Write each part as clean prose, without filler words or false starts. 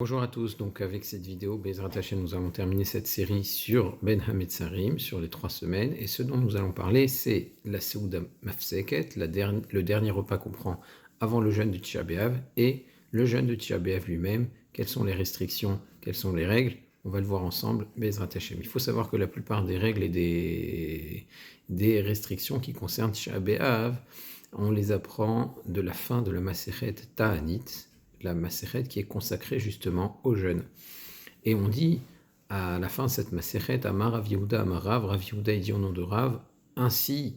Bonjour à tous, donc avec cette vidéo, Bezrat Hashem, nous allons terminer cette série sur Ben HaMetzarim, sur les 3 semaines, et ce dont nous allons parler, c'est la Seuda Mafseket, le dernier repas qu'on prend avant le jeûne de Tisha B'Av, et le jeûne de Tisha B'Av lui-même, quelles sont les restrictions, quelles sont les règles, on va le voir ensemble, Bezrat Hashem. Il faut savoir que la plupart des règles et des restrictions qui concernent Tisha B'Av, on les apprend de la fin de la Masechet Ta'anit, la Masechet qui est consacrée justement au jeûne. Et on dit à la fin de cette Masechet, Amar Rav Yehuda Amar Rav Yehuda dit au nom de Rav, ainsi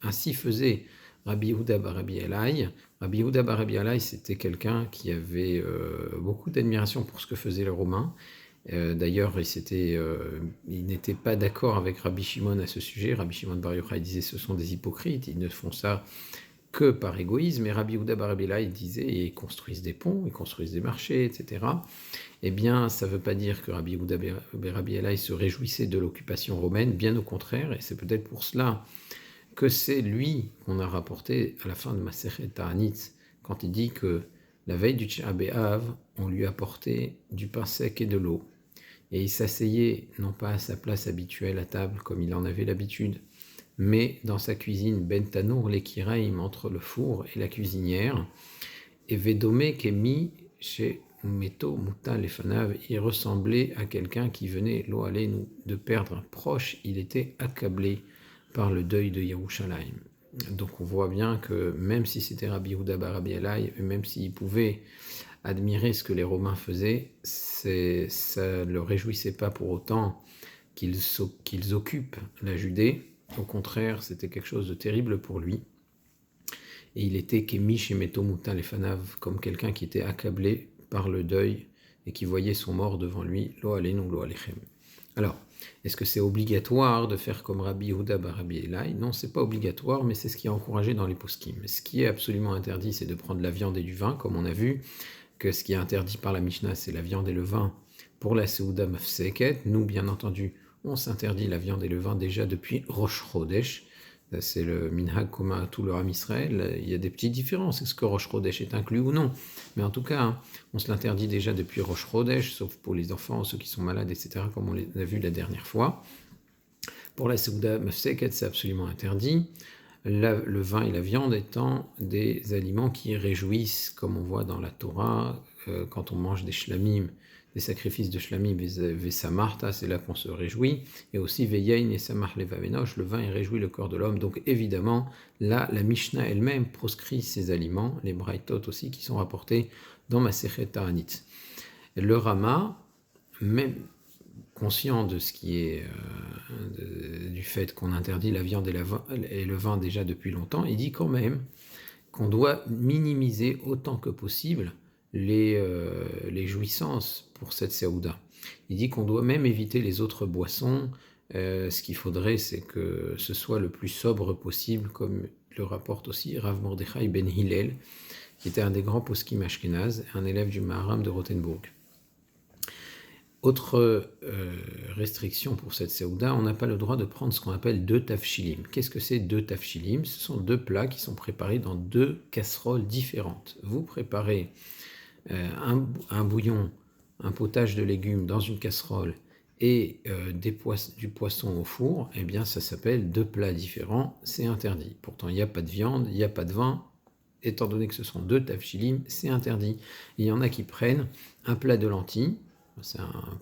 faisait Rabbi Yehuda bar Rabbi Elai. Rabbi Yehuda bar Rabbi Elai, c'était quelqu'un qui avait beaucoup d'admiration pour ce que faisaient les Romains. D'ailleurs, il n'était pas d'accord avec Rabbi Shimon à ce sujet. Rabbi Shimon bar Yochai disait ce sont des hypocrites, ils ne font ça que par égoïsme, et Rabbi Yehuda bar Rabbi Elai disait ils construisent des ponts, ils construisent des marchés, etc. Eh bien, ça ne veut pas dire que Rabbi Yehuda bar Rabbi Elai se réjouissait de l'occupation romaine, bien au contraire, et c'est peut-être pour cela que c'est lui qu'on a rapporté à la fin de Masechet Ta'anit, quand il dit que la veille du Tisha B'Av, on lui apportait du pain sec et de l'eau, et il s'asseyait non pas à sa place habituelle à table comme il en avait l'habitude, mais dans sa cuisine, Ben Tanour l'Ekiraim, entre le four et la cuisinière, et Vedome Kemi chez Meto Muta Lefanav, il ressemblait à quelqu'un qui venait, lo nous de perdre un proche, il était accablé par le deuil de Yerushalayim. Donc on voit bien que même si c'était Rabbi Yehuda bar Rabbi Elai, même s'il pouvait admirer ce que les Romains faisaient, ça ne le réjouissait pas pour autant qu'ils occupent la Judée. Au contraire, c'était quelque chose de terrible pour lui. Et il était Kemish et Metomuta Lefanav, comme quelqu'un qui était accablé par le deuil et qui voyait son mort devant lui, Lo Alenu Lo Alechem. Alors, est-ce que c'est obligatoire de faire comme Rabbi Yehuda bar Rabbi Elai? Non, c'est pas obligatoire, mais c'est ce qui est encouragé dans les poskim. Ce qui est absolument interdit, c'est de prendre la viande et du vin, comme on a vu que ce qui est interdit par la Mishnah, c'est la viande et le vin pour la Seuda Mafseket. Nous, bien entendu, on s'interdit la viande et le vin déjà depuis Rosh Chodesh. C'est le minhag commun à tout le Ham Israël. Il y a des petites différences. Est-ce que Rosh Chodesh est inclus ou non? Mais en tout cas, on se l'interdit déjà depuis Rosh Chodesh, sauf pour les enfants, ceux qui sont malades, etc., comme on l'a vu la dernière fois. Pour la Seuda Mafseket, c'est absolument interdit. Le vin et la viande étant des aliments qui réjouissent, comme on voit dans la Torah, quand on mange des shlamim, des sacrifices de shlamim, vesamarta, c'est là qu'on se réjouit, et aussi veyein et samach levavenosh, le vin réjouit le corps de l'homme. Donc évidemment, là, la Mishnah elle-même proscrit ces aliments, les braïtot aussi, qui sont rapportés dans Masechet Ta'anit. Le Rama, même conscient de ce qui est du fait qu'on interdit la viande et le vin déjà depuis longtemps, il dit quand même qu'on doit minimiser autant que possible les jouissances pour cette Seouda. Il dit qu'on doit même éviter les autres boissons. Ce qu'il faudrait, c'est que ce soit le plus sobre possible, comme le rapporte aussi Rav Mordechai ben Hillel, qui était un des grands poskim ashkénazes, un élève du Maharam de Rothenburg. Autre restriction pour cette Seouda, on n'a pas le droit de prendre ce qu'on appelle 2 tafshilim. Qu'est-ce que c'est 2 tafshilim? Ce sont 2 plats qui sont préparés dans 2 casseroles différentes. Vous préparez un bouillon, un potage de légumes dans une casserole et du poisson au four, eh bien ça s'appelle 2 plats différents, c'est interdit. Pourtant il n'y a pas de viande, il n'y a pas de vin, étant donné que ce sont 2 tafshilim, c'est interdit. Il y en a qui prennent un plat de lentilles,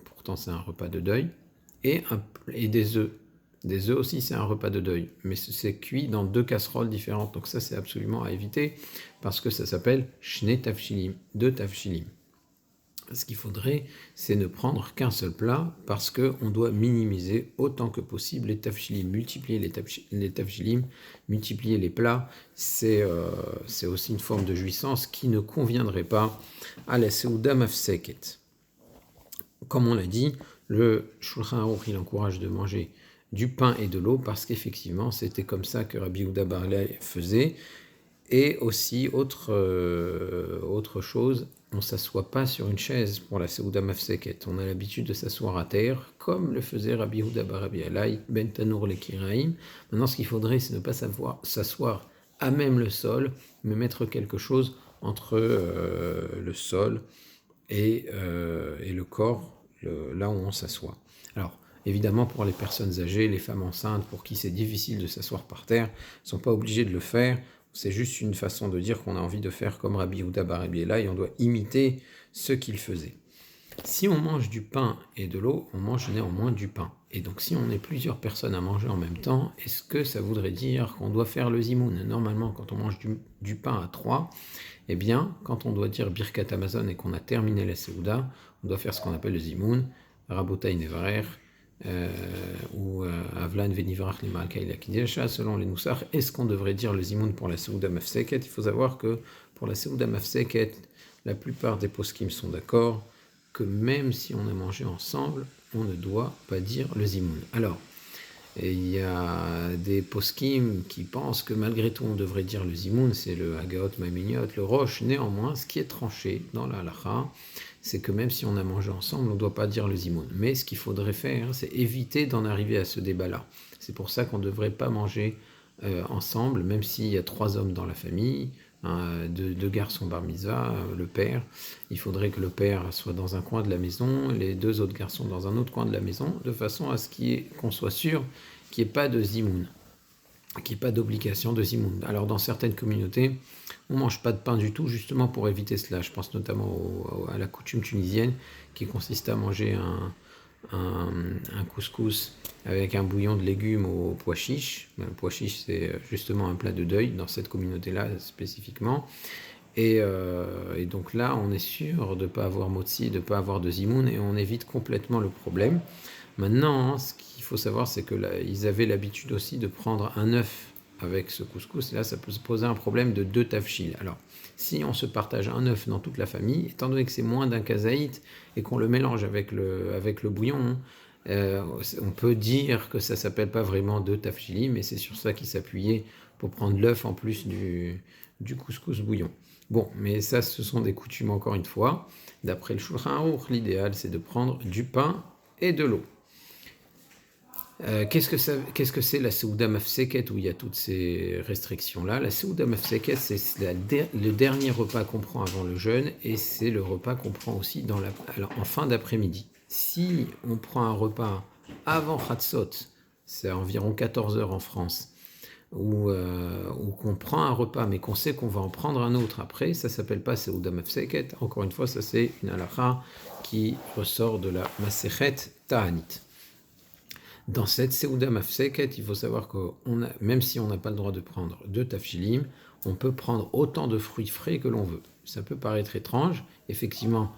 pourtant c'est un repas de deuil, et des œufs. Des œufs aussi, c'est un repas de deuil, mais c'est cuit dans 2 casseroles différentes. Donc ça, c'est absolument à éviter, parce que ça s'appelle shne tafshilim, 2 tafshilim. Ce qu'il faudrait, c'est ne prendre qu'un seul plat, parce qu'on doit minimiser autant que possible les tafshilim. Multiplier les tafshilim, multiplier les plats, c'est aussi une forme de jouissance qui ne conviendrait pas à la Seuda Mafseket. Comme on l'a dit, le Shulchan Aruch, il encourage de manger du pain et de l'eau parce qu'effectivement, c'était comme ça que Rabbi Yehuda bar Elai faisait. Et aussi, autre chose, on ne s'assoit pas sur une chaise pour la Seuda Mafseket. On a l'habitude de s'asseoir à terre, comme le faisait Rabbi Yehuda bar Rabbi Elai, Ben Tanour l'Ekiraim. Maintenant, ce qu'il faudrait, c'est ne pas s'asseoir à même le sol, mais mettre quelque chose entre le sol et le corps, là où on s'assoit. Alors, évidemment, pour les personnes âgées, les femmes enceintes, pour qui c'est difficile de s'asseoir par terre, ne sont pas obligées de le faire. C'est juste une façon de dire qu'on a envie de faire comme Rabbi Yehuda bar Rabbi Ela et on doit imiter ce qu'il faisait. Si on mange du pain et de l'eau, on mange néanmoins du pain. Et donc si on est plusieurs personnes à manger en même temps, est-ce que ça voudrait dire qu'on doit faire le zimoun? Normalement, quand on mange du pain à 3, eh bien, quand on doit dire Birkat Amazon et qu'on a terminé la Seouda, on doit faire ce qu'on appelle le zimoun, Rabotai Nevarer, ou Avlan Venivrach Limalka Ilakidesha, selon les Noussach. Est-ce qu'on devrait dire le zimoun pour la Seouda Mafseket? Il faut savoir que pour la Seouda Mafseket, la plupart des poskim sont d'accord que même si on a mangé ensemble, on ne doit pas dire le zimoun. Alors, il y a des poskim qui pensent que malgré tout on devrait dire le zimoun, c'est le Hagaot Maminiot, le Roche. Néanmoins, ce qui est tranché dans la halacha, c'est que même si on a mangé ensemble, on ne doit pas dire le zimoun. Mais ce qu'il faudrait faire, c'est éviter d'en arriver à ce débat-là. C'est pour ça qu'on ne devrait pas manger ensemble, même s'il y a 3 hommes dans la famille, deux garçons bar mitzvah, le père. Il faudrait que le père soit dans un coin de la maison, les 2 autres garçons dans un autre coin de la maison, de façon à ce qu'on soit sûr qu'il n'y ait pas de zimoun, qu'il n'y ait pas d'obligation de zimoun. Alors dans certaines communautés, on ne mange pas de pain du tout, justement pour éviter cela. Je pense notamment à la coutume tunisienne, qui consiste à manger un couscous avec un bouillon de légumes au pois chiche. Le pois chiche, c'est justement un plat de deuil dans cette communauté-là spécifiquement. Et donc là, on est sûr de ne pas avoir motzi, de ne pas avoir de zimoun, et on évite complètement le problème. Maintenant, ce qu'il faut savoir, c'est qu'ils avaient l'habitude aussi de prendre un œuf avec ce couscous. Là, ça peut se poser un problème de 2 tafchil. Alors, si on se partage un œuf dans toute la famille, étant donné que c'est moins d'un kazaït et qu'on le mélange avec le bouillon, on peut dire que ça ne s'appelle pas vraiment 2 tafchili, mais c'est sur ça qu'ils s'appuyaient pour prendre l'œuf en plus du couscous bouillon. Bon, mais ça, ce sont des coutumes encore une fois. D'après le Shulchan Aruch, l'idéal, c'est de prendre du pain et de l'eau. Qu'est-ce que c'est la Seouda Mafseket où il y a toutes ces restrictions-là? La Seouda Mafseket, c'est le dernier repas qu'on prend avant le jeûne et c'est le repas qu'on prend aussi en fin d'après-midi. Si on prend un repas avant Chatzot, c'est à environ 14 heures en France, ou qu'on prend un repas mais qu'on sait qu'on va en prendre un autre après, ça ne s'appelle pas Seouda Mafseket. Encore une fois, ça c'est une halakha qui ressort de la Masechet Ta'anit. Dans cette Seouda Mafseket, il faut savoir que même si on n'a pas le droit de prendre 2 tafchilim, on peut prendre autant de fruits frais que l'on veut. Ça peut paraître étrange. Effectivement,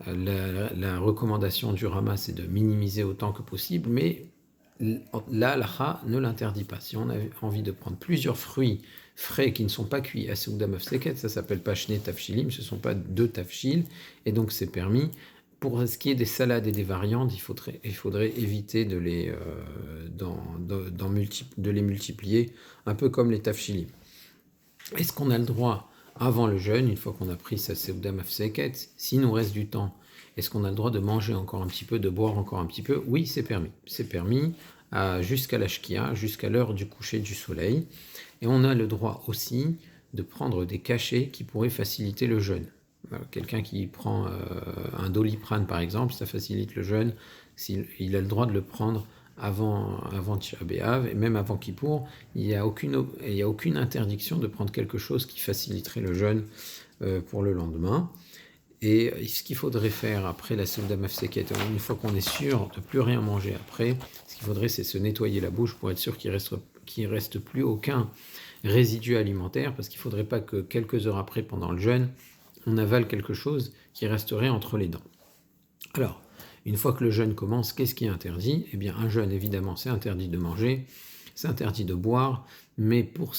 la recommandation du Rama, c'est de minimiser autant que possible, mais la halakha ne l'interdit pas. Si on a envie de prendre plusieurs fruits frais qui ne sont pas cuits à Seouda Mafseket, ça ne s'appelle pas Shne Tafshilim, ce ne sont pas 2 tafshil, et donc c'est permis. Pour ce qui est des salades et des variantes, il faudrait éviter de les multiplier, un peu comme les tafchilim. Est-ce qu'on a le droit, avant le jeûne, une fois qu'on a pris sa Seouda Mafseket, s'il nous reste du temps, est-ce qu'on a le droit de manger encore un petit peu, de boire encore un petit peu? Oui, c'est permis. C'est permis jusqu'à la shkia, jusqu'à l'heure du coucher du soleil. Et on a le droit aussi de prendre des cachets qui pourraient faciliter le jeûne. Quelqu'un qui prend un doliprane par exemple, ça facilite le jeûne. Il a le droit de le prendre avant Tisha B'Av et même avant Kippour. Il n'y a aucune interdiction de prendre quelque chose qui faciliterait le jeûne pour le lendemain. Et ce qu'il faudrait faire après la Seouda Mafseket, une fois qu'on est sûr de ne plus rien manger après, ce qu'il faudrait, c'est se nettoyer la bouche pour être sûr qu'il reste plus aucun résidu alimentaire, parce qu'il ne faudrait pas que quelques heures après, pendant le jeûne, on avale quelque chose qui resterait entre les dents. Alors, une fois que le jeûne commence, qu'est-ce qui est interdit? Eh bien, un jeûne, évidemment, c'est interdit de manger, c'est interdit de boire, mais pour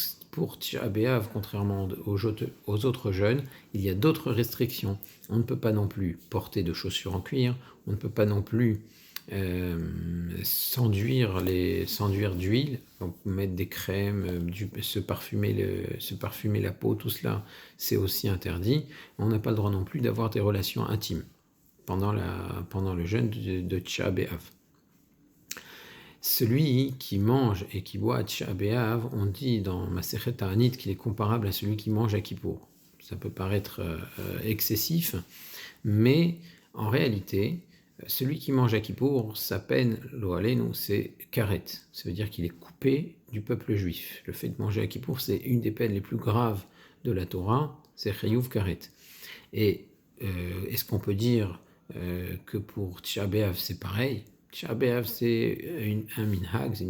Tisha B'Av, contrairement aux autres jeûnes, il y a d'autres restrictions. On ne peut pas non plus porter de chaussures en cuir, on ne peut pas non plus s'enduire d'huile, donc mettre des crèmes, se parfumer la peau, tout cela, c'est aussi interdit. On n'a pas le droit non plus d'avoir des relations intimes pendant le jeûne de Tisha B'Av. Celui qui mange et qui boit à Tisha B'Av, on dit dans Masechet Ta'anit qu'il est comparable à celui qui mange à Kippour. Ça peut paraître excessif, Mais en réalité, celui qui mange à Kippour, sa peine, lo aleinu, c'est karet. Ça veut dire qu'il est coupé du peuple juif. Le fait de manger à Kippour, c'est une des peines les plus graves de la Torah, c'est chayuv karet. Et est-ce qu'on peut dire que pour Tisha B'Av, c'est pareil? Tisha B'Av, c'est un minhag, c'est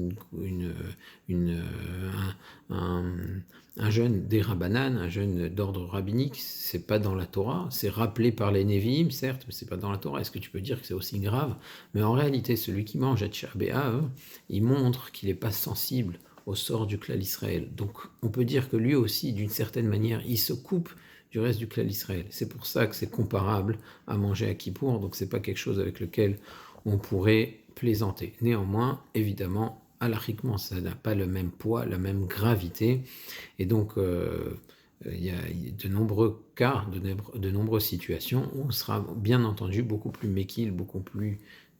un jeûne des Rabbanan, un jeûne d'ordre rabbinique. C'est pas dans la Torah, c'est rappelé par les Nevi'im, certes, mais c'est pas dans la Torah. Est-ce que tu peux dire que c'est aussi grave? Mais en réalité, celui qui mange à Tisha B'Av, il montre qu'il n'est pas sensible au sort du clan Israël. Donc on peut dire que lui aussi, d'une certaine manière, il se coupe du reste du clan Israël. C'est pour ça que c'est comparable à manger à Kippour, donc c'est pas quelque chose avec lequel on pourrait plaisanter. Néanmoins, évidemment, halachiquement, ça n'a pas le même poids, la même gravité, et donc il y a de nombreux cas, de nombreuses situations où on sera bien entendu beaucoup plus méquil, beaucoup plus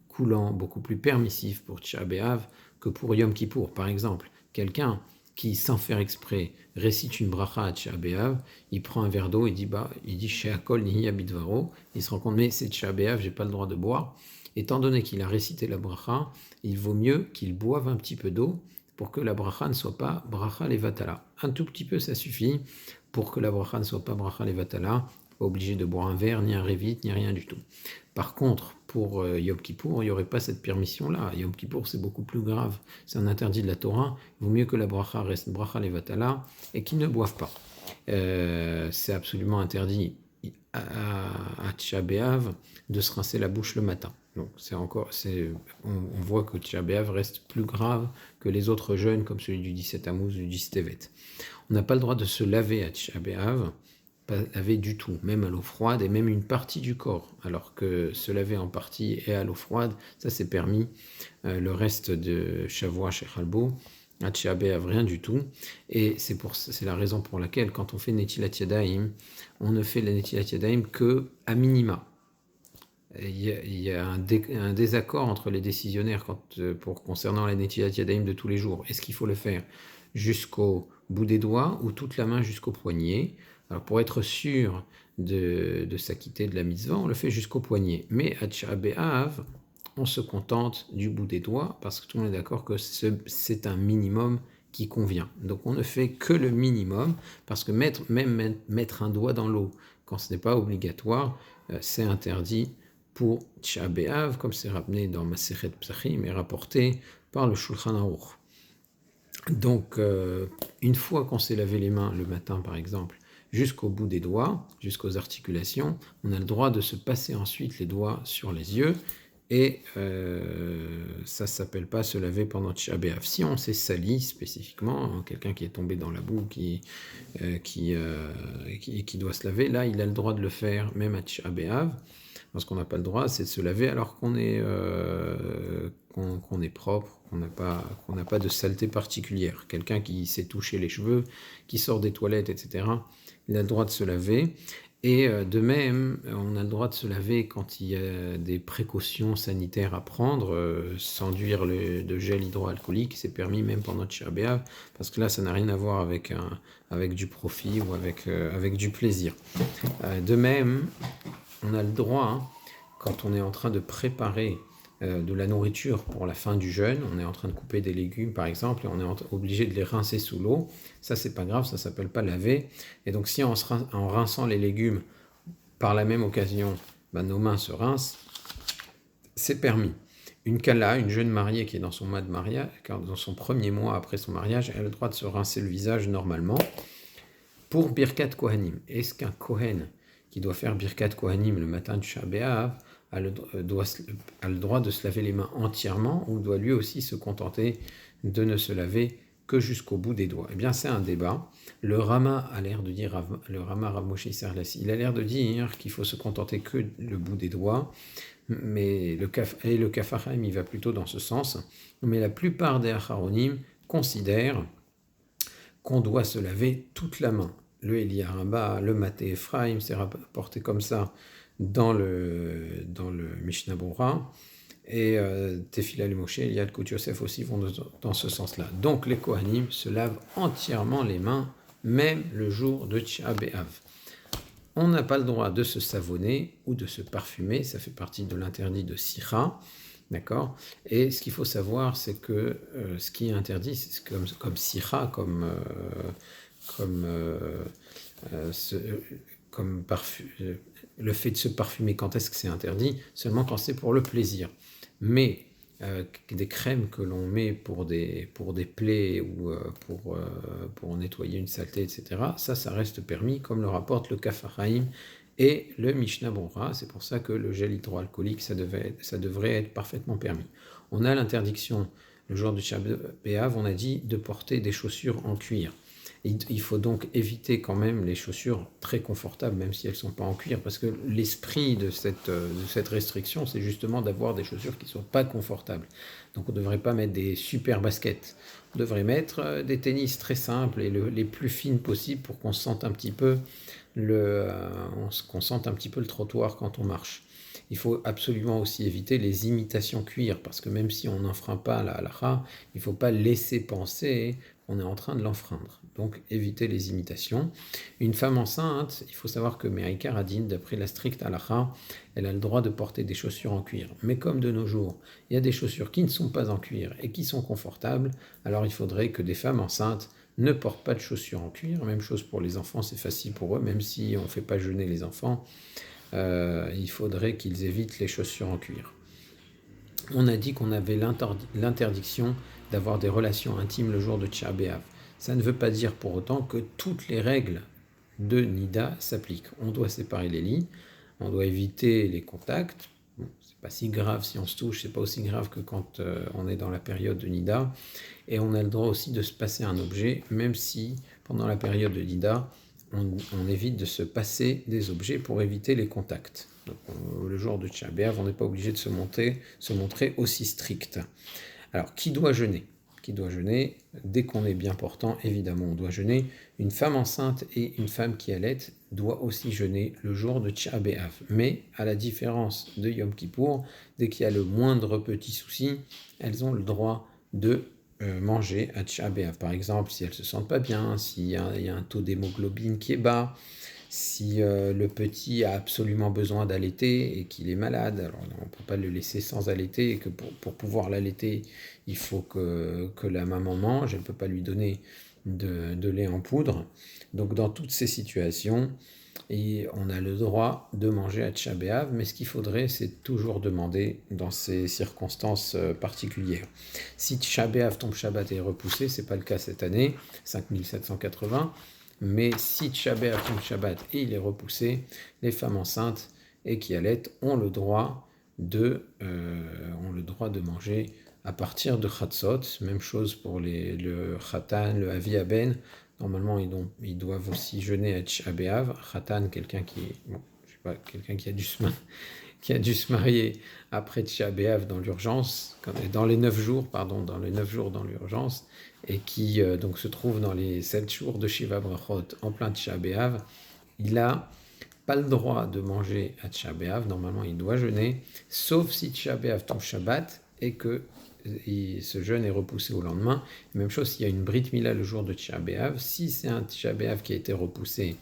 coulant, beaucoup plus permissif pour Tisha B'Av que pour Yom Kippour. Par exemple, quelqu'un qui, sans faire exprès, récite une bracha à Tisha B'Av, il prend un verre d'eau, il dit She'akol nihi abidvaro, il se rend compte, mais c'est Tisha B'Av, j'ai pas le droit de boire. Étant donné qu'il a récité la bracha, il vaut mieux qu'il boive un petit peu d'eau pour que la bracha ne soit pas bracha levatala. Un tout petit peu, ça suffit pour que la bracha ne soit pas bracha levatala. Pas obligé de boire un verre, ni un révit, ni rien du tout. Par contre, pour Yom Kippour, il n'y aurait pas cette permission-là. Yom Kippour, c'est beaucoup plus grave. C'est un interdit de la Torah. Il vaut mieux que la bracha reste bracha levatala et qu'ils ne boivent pas. C'est absolument interdit à Tisha B'Av de se rincer la bouche le matin. Donc on voit que Tisha B'Av reste plus grave que les autres jeûnes comme celui du 17 Tammuz, du 10 Tevet. On n'a pas le droit de se laver à Tisha B'Av, pas laver du tout, même à l'eau froide et même une partie du corps, alors que se laver en partie et à l'eau froide, ça c'est permis. Le reste de Shavua chez Chalbo, à Tisha B'Av, rien du tout. Et c'est la raison pour laquelle quand on fait Netilat Yadayim, on ne fait la Netilat Yadayim que à minima. Il y a un désaccord entre les décisionnaires concernant la Netilat Yadayim de tous les jours. Est-ce qu'il faut le faire jusqu'au bout des doigts ou toute la main jusqu'au poignet? Alors pour être sûr de s'acquitter de la mitzvah, on le fait jusqu'au poignet. Mais à Tisha B'Av, on se contente du bout des doigts parce que tout le monde est d'accord que c'est un minimum qui convient. Donc on ne fait que le minimum parce que mettre un doigt dans l'eau quand ce n'est pas obligatoire, c'est interdit pour Tisha B'Av, comme c'est ramené dans Masechet Psachim et rapporté par le Shulchan Aruch. Donc, une fois qu'on s'est lavé les mains le matin, par exemple, jusqu'au bout des doigts, jusqu'aux articulations, on a le droit de se passer ensuite les doigts sur les yeux, et ça ne s'appelle pas se laver pendant Tisha B'Av. Si on s'est sali spécifiquement, quelqu'un qui est tombé dans la boue, qui doit se laver, là, il a le droit de le faire même à Tisha B'Av. Ce qu'on n'a pas le droit, c'est de se laver alors qu'on est propre, qu'on n'a pas de saleté particulière. Quelqu'un qui s'est touché les cheveux, qui sort des toilettes, etc., il a le droit de se laver. Et de même, on a le droit de se laver quand il y a des précautions sanitaires à prendre, s'enduire de gel hydroalcoolique, c'est permis même pendant Tisha B'Av, parce que là, ça n'a rien à voir avec du profit ou avec du plaisir. De même, on a le droit, quand on est en train de préparer de la nourriture pour la fin du jeûne, on est en train de couper des légumes par exemple, et on est obligé de les rincer sous l'eau, ça c'est pas grave, ça s'appelle pas laver. Et donc si en rinçant les légumes, par la même occasion, nos mains se rincent, c'est permis. Une kala, une jeune mariée qui est dans son mois de mariage, dans son premier mois après son mariage, elle a le droit de se rincer le visage normalement. Pour Birkat Kohanim, est-ce qu'un Kohen qui doit faire Birkat Kohanim le matin du Tisha B'Av a le droit de se laver les mains entièrement, ou doit lui aussi se contenter de ne se laver que jusqu'au bout des doigts? Eh bien, c'est un débat. Le Rama a l'air de dire, le Rama Rav Moshe Isserles, il a l'air de dire qu'il faut se contenter que le bout des doigts, mais le Kaf HaChaim, il va plutôt dans ce sens. Mais la plupart des Acharonim considèrent qu'on doit se laver toute la main. Le Eliaraba, le Maté Ephraim, c'est rapporté comme ça dans le Mishnah Bora, et Tefila le Moshe, Eliad Kout Yosef aussi vont dans ce sens-là. Donc les Kohanim se lavent entièrement les mains, même le jour de Tisha B'Av. On n'a pas le droit de se savonner ou de se parfumer, ça fait partie de l'interdit de Sira, d'accord? Et ce qu'il faut savoir, c'est que ce qui est interdit, c'est comme Sira, comme, ce- comme le fait de se parfumer, quand est-ce que c'est interdit? Seulement quand c'est pour le plaisir. Mais des crèmes que l'on met pour des plaies ou pour nettoyer une saleté, etc., ça reste permis, comme le rapporte le Kaf HaChaim et le Mishnah Brura. C'est pour ça que le gel hydroalcoolique, ça devrait être parfaitement permis. On a l'interdiction, le jour du Shabbat B'Av, on a dit de porter des chaussures en cuir. Il faut donc éviter quand même les chaussures très confortables, même si elles ne sont pas en cuir, parce que l'esprit de cette restriction, c'est justement d'avoir des chaussures qui ne sont pas confortables. Donc on ne devrait pas mettre des super baskets. On devrait mettre des tennis très simples et les plus fines possibles pour qu'on sente un petit peu qu'on sente un petit peu le trottoir quand on marche. Il faut absolument aussi éviter les imitations cuir, parce que même si on n'enfreint pas la halakha, il ne faut pas laisser penser qu'on est en train de l'enfreindre. Donc éviter les imitations. Une femme enceinte, il faut savoir que Me'aikar Adin, d'après la stricte halakha, elle a le droit de porter des chaussures en cuir. Mais comme de nos jours, il y a des chaussures qui ne sont pas en cuir et qui sont confortables, alors il faudrait que des femmes enceintes ne portent pas de chaussures en cuir. Même chose pour les enfants, c'est facile pour eux, même si on ne fait pas jeûner les enfants, il faudrait qu'ils évitent les chaussures en cuir. On a dit qu'on avait l'interdiction d'avoir des relations intimes le jour de Tish'a B'Av. Ça ne veut pas dire pour autant que toutes les règles de Nida s'appliquent. On doit séparer les lits, on doit éviter les contacts. Bon, c'est pas si grave si on se touche, c'est pas aussi grave que quand on est dans la période de Nida. Et on a le droit aussi de se passer un objet, même si pendant la période de Nida, on évite de se passer des objets pour éviter les contacts. Donc, le jour de Tish'a B'Av, on n'est pas obligé de se montrer aussi strict. Alors, qui doit jeûner? Qui doit jeûner? Dès qu'on est bien portant, évidemment, on doit jeûner. Une femme enceinte et une femme qui allait doit aussi jeûner le jour de Tish'a B'Av. Mais, à la différence de Yom Kippour, dès qu'il y a le moindre petit souci, elles ont le droit de manger à Tish'a B'Av. Par exemple, si elles ne se sentent pas bien, s'il y a un taux d'hémoglobine qui est bas, si le petit a absolument besoin d'allaiter et qu'il est malade, alors on ne peut pas le laisser sans allaiter, et que pour pouvoir l'allaiter, il faut que la maman mange, elle ne peut pas lui donner de lait en poudre. Donc dans toutes ces situations, on a le droit de manger à Tish'a B'Av, mais ce qu'il faudrait, c'est toujours demander dans ces circonstances particulières. Si Tish'a B'Av tombe Shabbat et est repoussé, ce n'est pas le cas cette année, 5780, mais si Tish'a B'Av tombe Shabbat et il est repoussé, les femmes enceintes et qui allaitent ont le droit de manger à partir de Chatzot. Même chose pour le Khatan, le Avi Aben. Normalement, ils doivent aussi jeûner à Tish'a B'Av. Khatan, quelqu'un qui a dû se marier après Tish'a B'Av dans l'urgence, dans les 9 jours dans l'urgence, et qui donc se trouve dans les 7 jours de Shiva Brachot en plein Tish'a B'Av, il n'a pas le droit de manger à Tish'a B'Av. Normalement, il doit jeûner, sauf si Tish'a B'Av tombe Shabbat et que ce jeûne est repoussé au lendemain. Même chose s'il y a une Brit Mila le jour de Tish'a B'Av. Si c'est un Tish'a B'Av qui a été repoussé,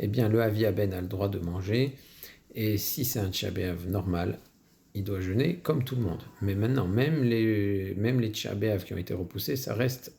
eh bien le Avi Aben a le droit de manger. Et si c'est un Tish'a B'Av normal, il doit jeûner comme tout le monde. Mais maintenant, même les Tish'a B'Av qui ont été repoussés, ça reste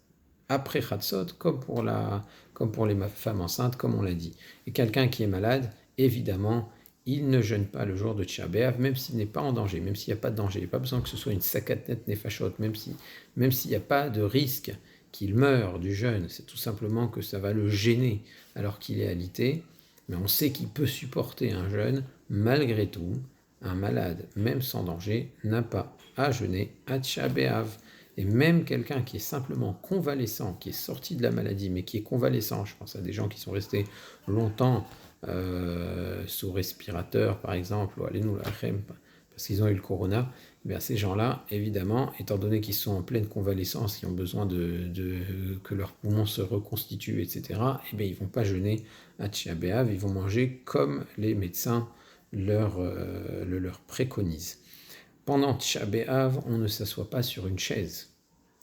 après Chatzot, comme pour les femmes enceintes, comme on l'a dit. Et quelqu'un qui est malade, évidemment, il ne jeûne pas le jour de Tish'a B'Av, même s'il n'est pas en danger, même s'il n'y a pas de danger. Il n'y a pas besoin que ce soit une sakatet nefashot, même s'il n'y a pas de risque qu'il meure du jeûne. C'est tout simplement que ça va le gêner alors qu'il est alité. Mais on sait qu'il peut supporter un jeûne. Malgré tout, un malade, même sans danger, n'a pas à jeûner à Tish'a B'Av. Et même quelqu'un qui est simplement convalescent, qui est sorti de la maladie, mais qui est convalescent, je pense à des gens qui sont restés longtemps sous respirateur, par exemple, ou allez-nous parce qu'ils ont eu le corona, eh bien, ces gens-là, évidemment, étant donné qu'ils sont en pleine convalescence, qui ont besoin que leurs poumons se reconstituent, etc., eh bien, ils ne vont pas jeûner à Tish'a B'Av, ils vont manger comme les médecins leur préconisent. Pendant Tish'a B'Av, on ne s'assoit pas sur une chaise.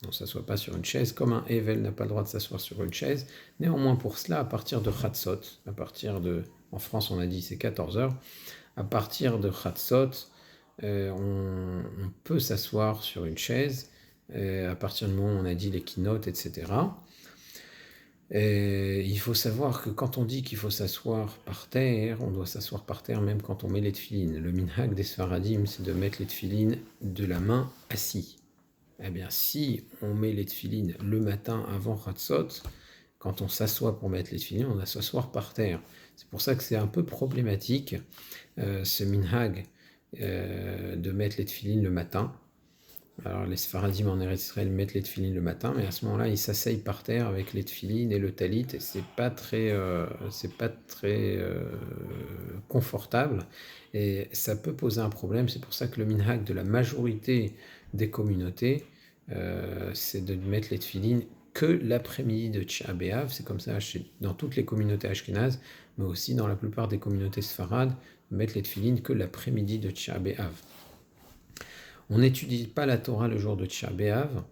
On ne s'assoit pas sur une chaise, comme un Evel n'a pas le droit de s'asseoir sur une chaise. Néanmoins, pour cela, à partir de Chatzot, à partir de En France, on a dit c'est 14 heures. À partir de Chatzot, on peut s'asseoir sur une chaise. À partir du moment où on a dit les keynotes, etc. Et il faut savoir que quand on dit qu'il faut s'asseoir par terre, on doit s'asseoir par terre même quand on met les tefilines. Le minhag des Sfaradim, c'est de mettre les tefilines de la main assis. Eh bien, si on met les tefilines le matin avant Chatzot, quand on s'assoit pour mettre les tefilines, on doit s'asseoir par terre. C'est pour ça que c'est un peu problématique, ce minhag de mettre les tefilines le matin. Alors les Sfaradim en Eretz Israël mettent les tefilines le matin, mais à ce moment-là, ils s'asseyent par terre avec les tefilines et le talit, et c'est pas très confortable, et ça peut poser un problème. C'est pour ça que le minhag de la majorité des communautés, c'est de mettre les tefilines que l'après-midi de Tisha B'Av. C'est comme ça dans toutes les communautés ashkénazes, mais aussi dans la plupart des communautés sfarades, mettre les tefilines que l'après-midi de Tisha B'Av. On n'étudie pas la Torah le jour de Tisha B'Av,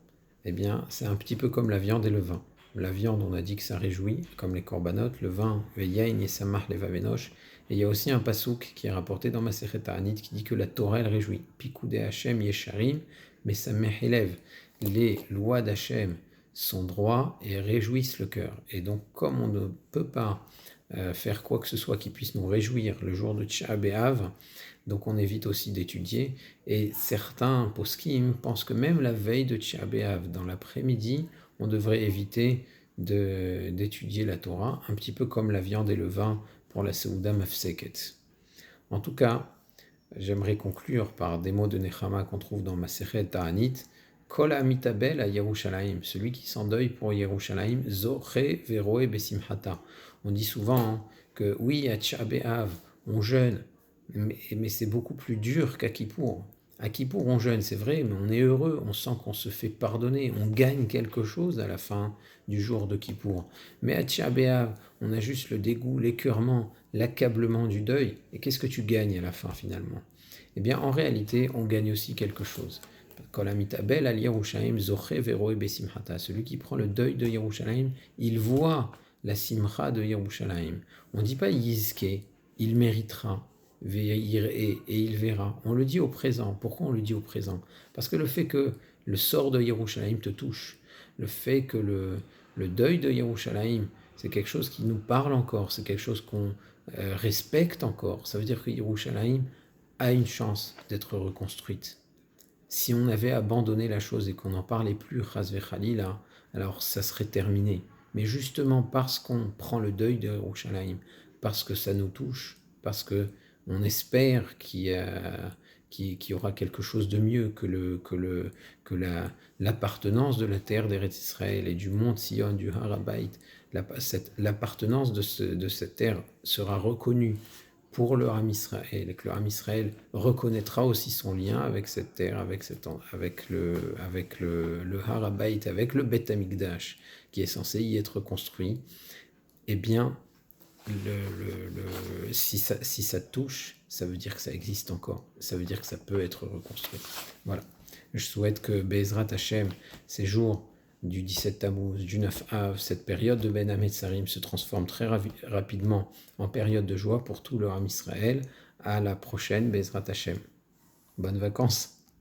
eh bien, c'est un petit peu comme la viande et le vin. La viande, on a dit que ça réjouit, comme les korbanot. Le vin, veyain yesamach levavenosh. Et il y a aussi un pasouk qui est rapporté dans Masechet Ta'anit qui dit que la Torah, elle réjouit. Pikudei Hashem yesharim, mesamech elev. Les lois d'Hashem sont droits et réjouissent le cœur. Et donc, comme on ne peut pas faire quoi que ce soit qui puisse nous réjouir le jour de Tisha B'Av, donc on évite aussi d'étudier, et certains poskim pensent que même la veille de Tisha B'Av, dans l'après-midi, on devrait éviter d'étudier la Torah, un petit peu comme la viande et le vin pour la Seuda Mafseket. En tout cas, j'aimerais conclure par des mots de Nechama qu'on trouve dans Masechet Ta'anit. Kol amitabel à Yerushalayim, celui qui s'endeuille pour Yerushalayim, zoche veroe besimhata. On dit souvent que oui, à Tisha B'Av, on jeûne, mais c'est beaucoup plus dur qu'à Kippour. À Kippour, on jeûne, c'est vrai, mais on est heureux, on sent qu'on se fait pardonner, on gagne quelque chose à la fin du jour de Kippour. Mais à Tisha B'Av, on a juste le dégoût, l'écœurement, l'accablement du deuil. Et qu'est-ce que tu gagnes à la fin finalement? Eh bien, en réalité, on gagne aussi quelque chose. Celui qui prend le deuil de Yerushalayim, il voit la simcha de Yerushalayim. On ne dit pas Yizke, il méritera, et il verra. On le dit au présent. Pourquoi on le dit au présent? Parce que le fait que le sort de Yerushalayim te touche, le fait que le deuil de Yerushalayim, c'est quelque chose qui nous parle encore, c'est quelque chose qu'on respecte encore. Ça veut dire que Yerushalayim a une chance d'être reconstruite. Si on avait abandonné la chose et qu'on n'en parlait plus, chas v'chalila, alors ça serait terminé. Mais justement parce qu'on prend le deuil de Yerushalayim, parce que ça nous touche, parce que on espère qu'il y aura quelque chose de mieux que l'appartenance de la terre d'Eretz Israël et du mont Sion, du Har HaBayit. L'appartenance de cette terre sera reconnue pour le Ham Israël, et que le Ham Israël reconnaîtra aussi son lien avec cette terre, avec le Har HaBayit, avec le Beth Amikdash, qui est censé y être construit. Eh bien, si ça touche, ça veut dire que ça existe encore, ça veut dire que ça peut être reconstruit. Voilà. Je souhaite que Be'ezrat Hashem, ces jours du 17 Tammuz, du 9 Av, cette période de Ben Hametzarim se transforme très rapidement en période de joie pour tout le Ham Israël. À la prochaine, Be'ezrat Hashem. Bonnes vacances.